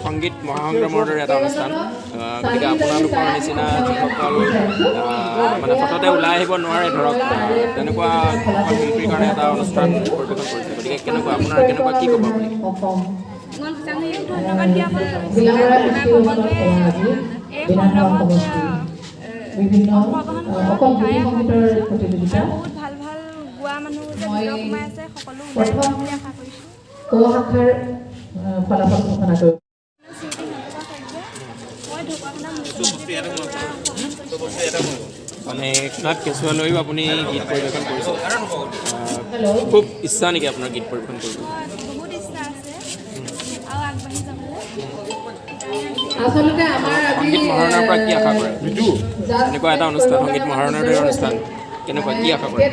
সংগীত মহাসংগ্ৰামৰ দৰে এটা অনুষ্ঠান গতিকে আপোনালোকৰ নিচিনা যিসকল মানে সততে ওলাই আহিব নোৱাৰে ধৰক তেনেকুৱা শিল্পীৰ কাৰণে এটা অনুষ্ঠান পৰিৱেশন কৰিছে গতিকে কেনেকুৱা আপোনাৰ কেনেকুৱা কি ক'ব আপুনি ধন্যবাদ দিয়া বহুত ভাল ভাল গোৱা মানুহ সোমাই আছে সকলো আশা কৰিছোঁ মানে তাত কেঁচুৱালৈও আপুনি গীত পৰিৱেশন কৰিছে খুব ইচ্ছা নেকি আপোনাৰ গীত পৰিৱেশন কৰিব বহুত ইচ্ছা আছে আৰু আগবাঢ়ি যাবলৈ আচলতে আমাৰ সংগীত মহাৰণৰ পৰা কি আশা কৰে এনেকুৱা এটা অনুষ্ঠান সংগীত মহাৰণৰ দৰে অনুষ্ঠান কেনেকুৱা কি আশা কৰে